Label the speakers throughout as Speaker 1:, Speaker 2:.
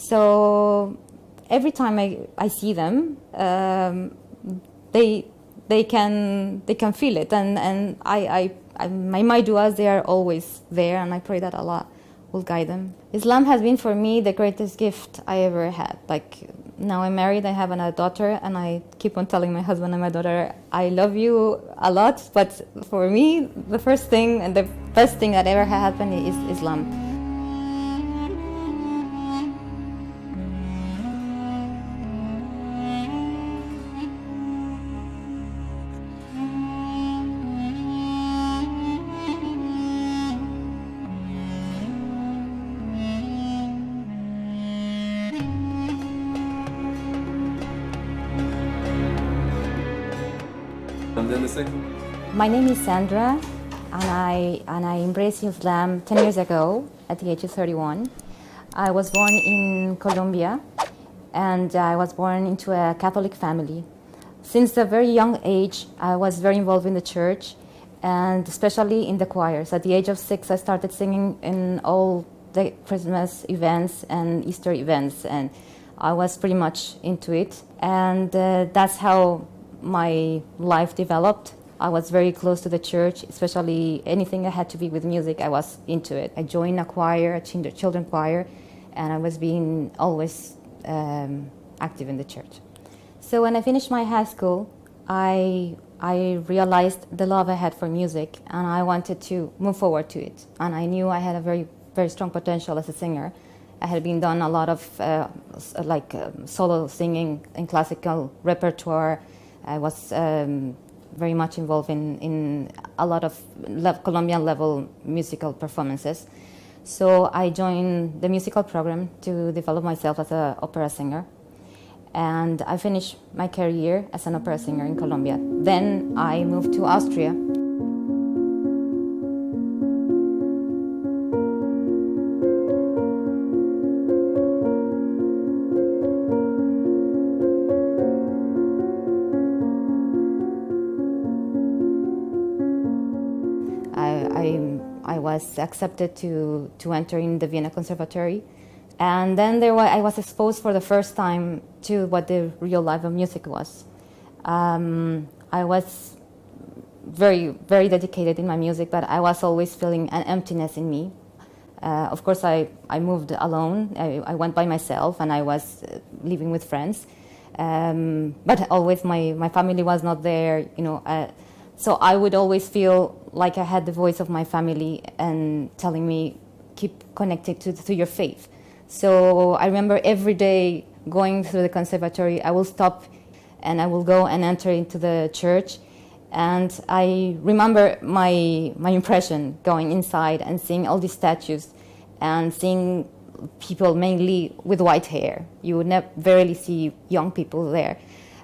Speaker 1: So every time I see them, they can feel it, and my duas, they are always there, and I pray that Allah will guide them. Islam has been for me the greatest gift I ever had. Like, now I'm married, I have a daughter, and I keep on telling my husband and my daughter, I love you a lot, but for me, the first thing and the best thing that ever happened is Islam.
Speaker 2: And then the second?
Speaker 1: My name is Sandra, and I embraced Islam 10 years ago at the age of 31. I was born in Colombia, and I was born into a Catholic family. Since a very young age, I was very involved in the church, and especially in the choirs. At the age of 6, I started singing in all the Christmas events and Easter events, and I was pretty much into it. And that's how my life developed. I was very close to the church, especially anything that had to be with music, I was into it. I joined a choir, a children's choir, and I was being always active in the church. So when I finished my high school, I realized the love I had for music, and I wanted to move forward to it. And I knew I had a very, very strong potential as a singer. I had been done a lot of solo singing in classical repertoire. I was very much involved in a lot of Colombian level musical performances. So I joined the musical program to develop myself as an opera singer. And I finished my career as an opera singer in Colombia. Then I moved to Austria. I was accepted to enter in the Vienna Conservatory, and then I was exposed for the first time to what the real life of music was. I was very, very dedicated in my music, but I was always feeling an emptiness in me. Of course, I moved alone. I went by myself, and I was living with friends. But always my family was not there, so I would always feel like I had the voice of my family and telling me, keep connected to your faith. So I remember every day going through the conservatory, I will stop and I will go and enter into the church. And I remember my impression going inside and seeing all these statues and seeing people mainly with white hair. You would rarely see young people there.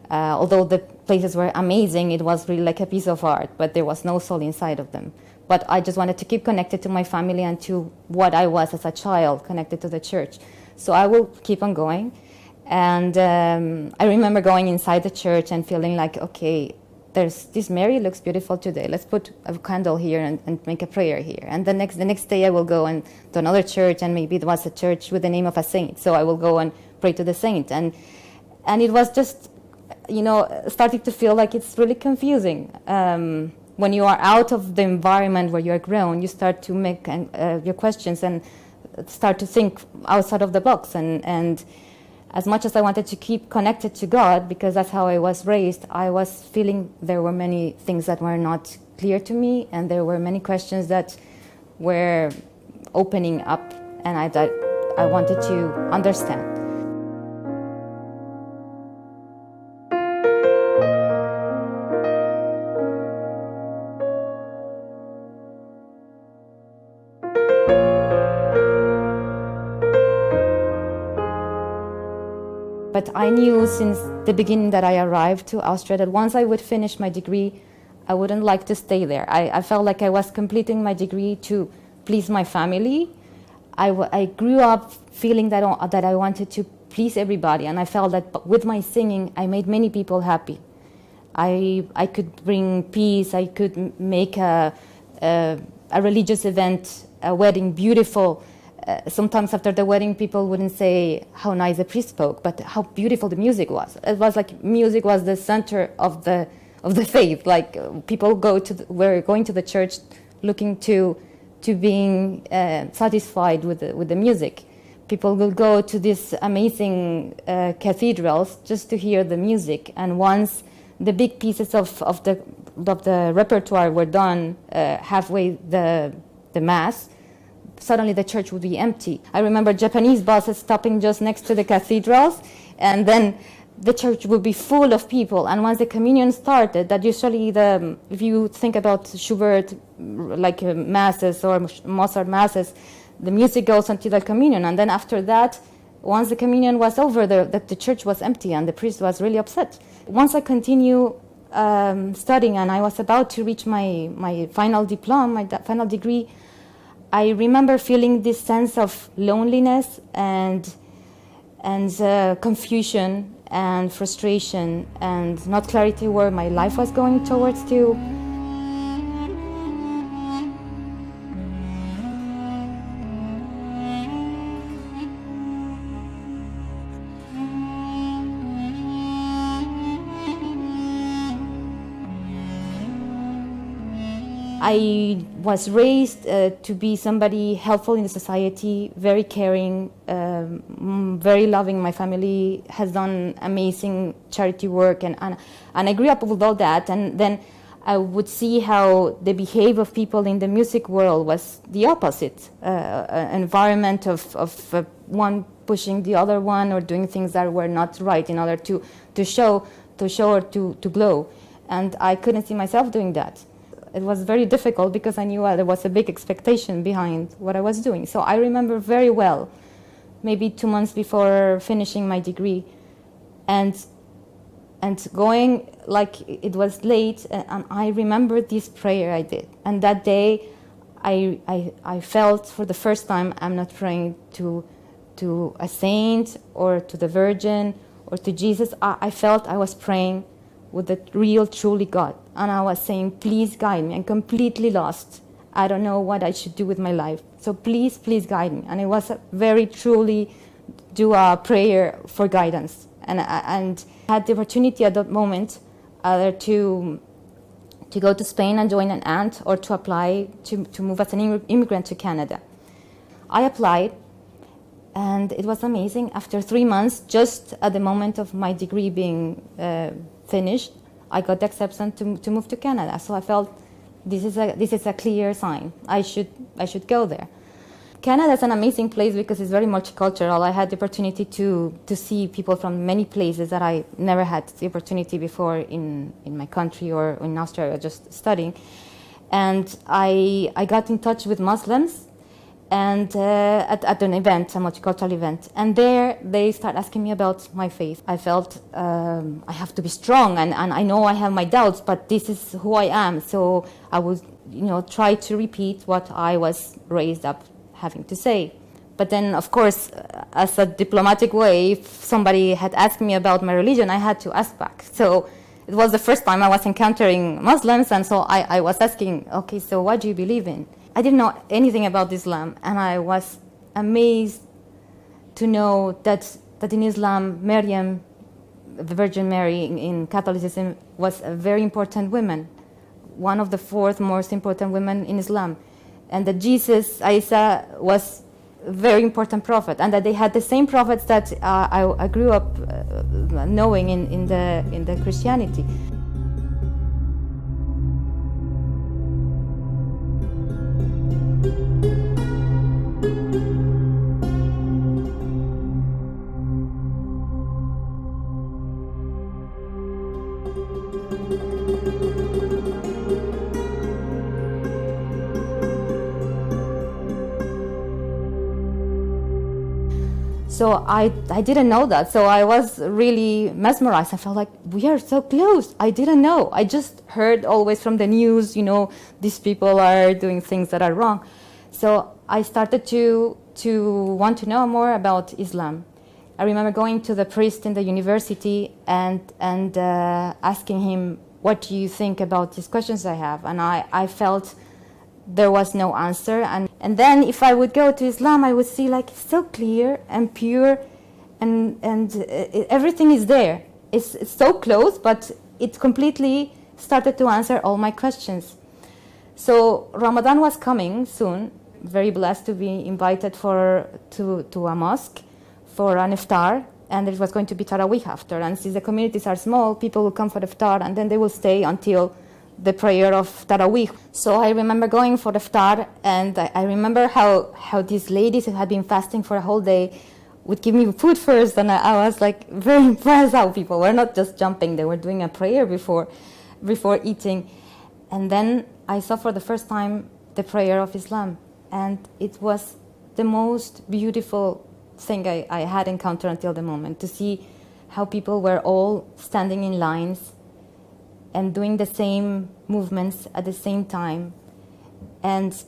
Speaker 1: Although the places were amazing, it was really like a piece of art, but there was no soul inside of them. But I just wanted to keep connected to my family and to what I was as a child, connected to the church. So I will keep on going. And I remember going inside the church and feeling like, okay, this Mary looks beautiful today. Let's put a candle here and make a prayer here. And the next day I will go to another church, and maybe it was a church with the name of a saint. So I will go and pray to the saint. And it was just, starting to feel like it's really confusing. When you are out of the environment where you are grown, you start to make your questions and start to think outside of the box. And as much as I wanted to keep connected to God, because that's how I was raised, I was feeling there were many things that were not clear to me, and there were many questions that were opening up, and I wanted to understand. But I knew since the beginning that I arrived to Austria that once I would finish my degree, I wouldn't like to stay there. I felt like I was completing my degree to please my family. I grew up feeling that I wanted to please everybody, and I felt that with my singing, I made many people happy. I could bring peace. I could make a religious event, a wedding, beautiful, Sometimes after the wedding, people wouldn't say how nice the priest spoke, but how beautiful the music was. It was like music was the center of the faith. Like people were going to the church looking to being satisfied with the music. People will go to these amazing cathedrals just to hear the music. And once the big pieces of the repertoire were done, halfway the mass, suddenly the church would be empty. I remember Japanese buses stopping just next to the cathedrals, and then the church would be full of people. And once the communion started, that usually if you think about Schubert, like masses or Mozart masses, the music goes until the communion. And then after that, once the communion was over, the church was empty and the priest was really upset. Once I continue studying and I was about to reach my final diploma, my final degree, I remember feeling this sense of loneliness and confusion and frustration and not clarity where my life was going towards to. I was raised to be somebody helpful in the society, very caring, very loving. My family has done amazing charity work, and I grew up with all that. And then I would see how the behavior of people in the music world was the opposite, environment of one pushing the other one or doing things that were not right in order to show or to glow. And I couldn't see myself doing that. It was very difficult because I knew there was a big expectation behind what I was doing. So I remember very well, maybe 2 months before finishing my degree, and going, like it was late, and I remember this prayer I did. And that day, I felt for the first time I'm not praying to a saint or to the Virgin or to Jesus. I felt I was praying with the real, truly God. And I was saying, please guide me. I'm completely lost. I don't know what I should do with my life. So please guide me. And it was a very truly do a prayer for guidance. And I had the opportunity at that moment either to go to Spain and join an aunt or to apply to move as an immigrant to Canada. I applied, and it was amazing. After 3 months, just at the moment of my degree being finished, I got the acceptance to move to Canada. So I felt this is a clear sign. I should go there. Canada is an amazing place because it's very multicultural. I had the opportunity to see people from many places that I never had the opportunity before in my country or in Austria, just studying. And I got in touch with Muslims and at an event, a multicultural event. And there they start asking me about my faith. I felt I have to be strong, and I know I have my doubts, but this is who I am. So I would try to repeat what I was raised up having to say. But then, of course, as a diplomatic way, if somebody had asked me about my religion, I had to ask back. So it was the first time I was encountering Muslims, and so I was asking, okay, so what do you believe in? I didn't know anything about Islam, and I was amazed to know that in Islam, Maryam, the Virgin Mary in Catholicism, was a very important woman, one of the 4th most important women in Islam, and that Jesus, Isa, was a very important prophet, and that they had the same prophets that I grew up knowing in the Christianity. So I didn't know that. So I was really mesmerized. I felt like we are so close. I didn't know. I just heard always from the news, these people are doing things that are wrong. So I started to want to know more about Islam. I remember going to the priest in the university and asking him, what do you think about these questions I have? And I felt there was no answer. And then if I would go to Islam, I would see like it's so clear and pure, and everything is there. It's so close, but it completely started to answer all my questions. So Ramadan was coming soon. Very blessed to be invited to a mosque for an iftar, and it was going to be Tarawih after. And since the communities are small, people will come for the iftar, and then they will stay until the prayer of Tarawih. So I remember going for the iftar, and I remember how these ladies who had been fasting for a whole day would give me food first, and I was like very impressed how people were not just jumping, they were doing a prayer before eating. And then I saw for the first time the prayer of Islam, and it was the most beautiful thing I had encountered until the moment, to see how people were all standing in lines and doing the same movements at the same time, and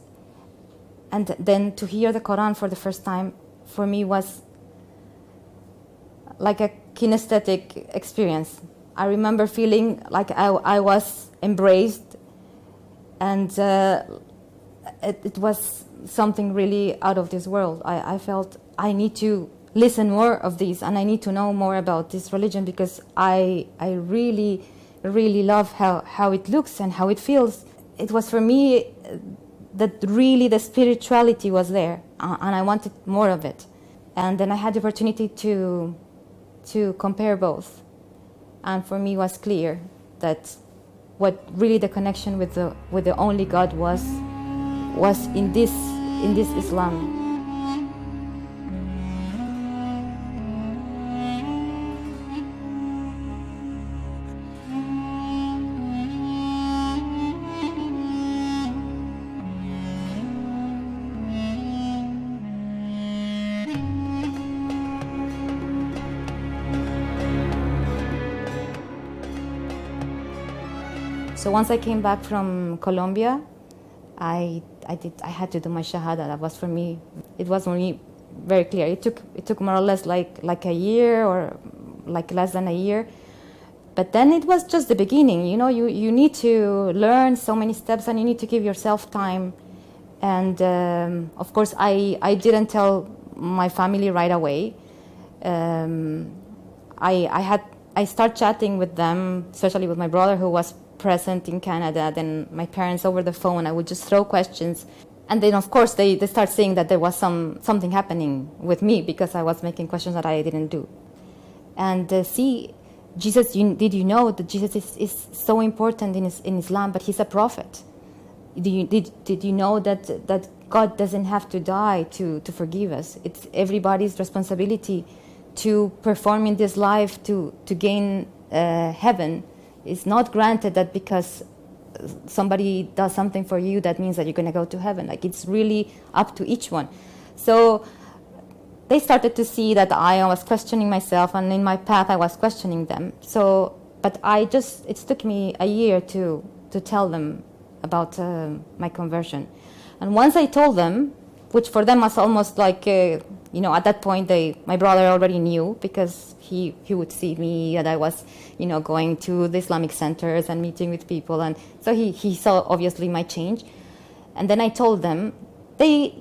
Speaker 1: then to hear the Qur'an for the first time for me was like a kinesthetic experience. I remember feeling like I was embraced, and it was something really out of this world. I felt I need to listen more of these, and I need to know more about this religion, because I really, really love how it looks and how it feels. It was for me that really the spirituality was there, and I wanted more of it. And then I had the opportunity to compare both, and for me it was clear that what really the connection with the only God was in this Islam. So once I came back from Colombia, I had to do my shahada. That was for me. It was for me very clear. It took more or less like a year, or like less than a year. But then it was just the beginning. You know, you need to learn so many steps, and you need to give yourself time. And of course, I didn't tell my family right away. I started chatting with them, especially with my brother who was present in Canada, then my parents over the phone. I would just throw questions, and then of course they start saying that there was something happening with me because I was making questions that I didn't do. And see, Jesus, did you know that Jesus is so important in Islam, but he's a prophet? Did you know that God doesn't have to die to forgive us? It's everybody's responsibility to perform in this life to gain heaven. It's not granted that because somebody does something for you, that means that you're going to go to heaven. Like, it's really up to each one. So they started to see that I was questioning myself, and in my path I was questioning them. So, but it took me a year to tell them about my conversion. And once I told them, which for them was almost like, at that point, my brother already knew, because he would see me, and I was, going to the Islamic centers and meeting with people. And so he saw, obviously, my change. And then I told them. They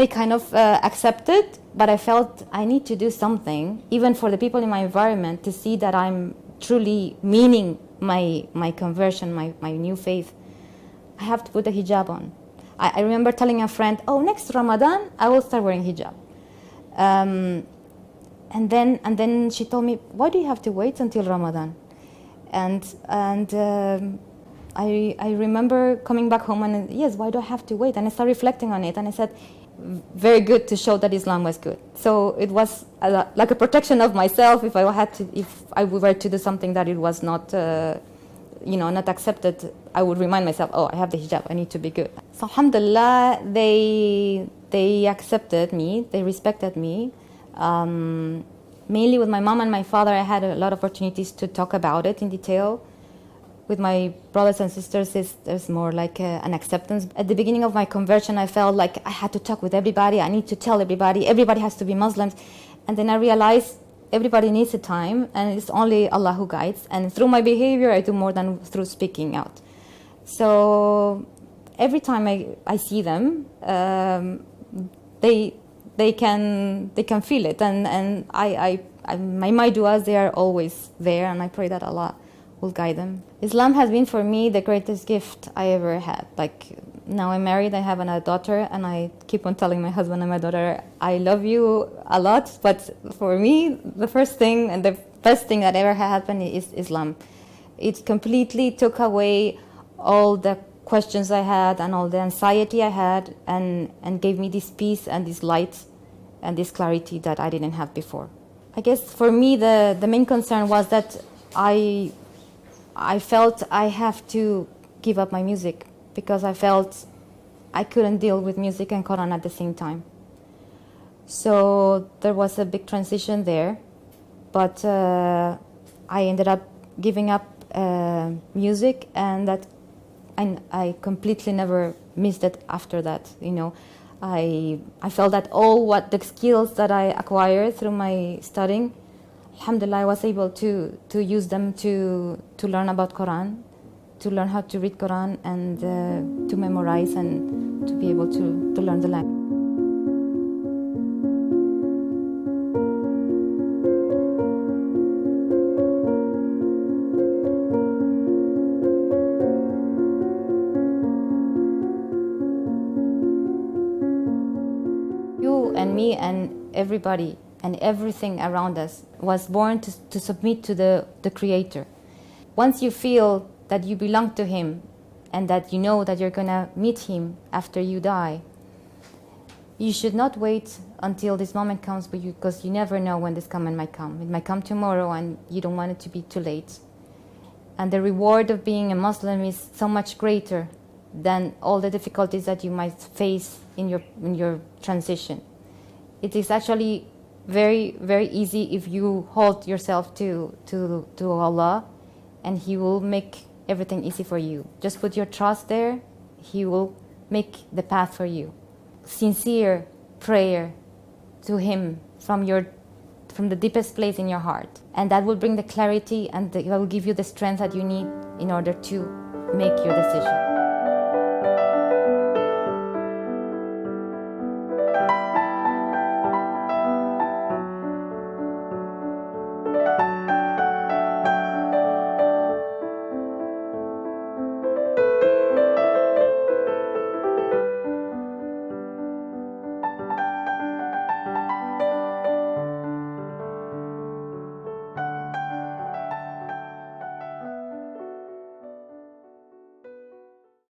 Speaker 1: kind of accepted, but I felt I need to do something, even for the people in my environment, to see that I'm truly meaning my conversion, my new faith. I have to put a hijab on. I remember telling a friend, next Ramadan, I will start wearing hijab. And then she told me, why do you have to wait until Ramadan? And I remember coming back home and, yes, why do I have to wait? And I started reflecting on it, and I said, very good, to show that Islam was good. So it was like a protection of myself if I were to do something that it was not, not accepted. I would remind myself, I have the hijab, I need to be good. So alhamdulillah, they accepted me, they respected me. Mainly with my mom and my father, I had a lot of opportunities to talk about it in detail. With my brothers and sisters, there's more like an acceptance. At the beginning of my conversion, I felt like I had to talk with everybody. I need to tell everybody has to be Muslims. And then I realized everybody needs a time, and it's only Allah who guides. And through my behavior, I do more than through speaking out. So every time I see them, they can feel it, and my duas, they are always there, and I pray that Allah will guide them. Islam has been for me the greatest gift I ever had. Like, now I'm married, I have another daughter, and I keep on telling my husband and my daughter, I love you a lot, but for me, the first thing and the best thing that ever happened is Islam. It completely took away all the questions I had and all the anxiety I had, and gave me this peace and this light and this clarity that I didn't have before. I guess for me, the main concern was that I felt I have to give up my music, because I felt I couldn't deal with music and Quran at the same time. So there was a big transition there, but I ended up giving up music, and I completely never missed it after that. I felt that all the skills that I acquired through my studying, alhamdulillah, I was able to use them to learn about Quran, to learn how to read Quran, and to memorize, and to be able to learn the language. You and me and everybody and everything around us was born to submit to the Creator. Once you feel that you belong to Him, and that you know that you're going to meet Him after you die, you should not wait until this moment comes, because you never know when this moment might come. It might come tomorrow, and you don't want it to be too late. And the reward of being a Muslim is so much greater than all the difficulties that you might face in your transition. It is actually very, very easy if you hold yourself to Allah, and He will make everything easy for you. Just put your trust there. He will make the path for you. Sincere prayer to Him from the deepest place in your heart, and that will bring the clarity, and that will give you the strength that you need in order to make your decision.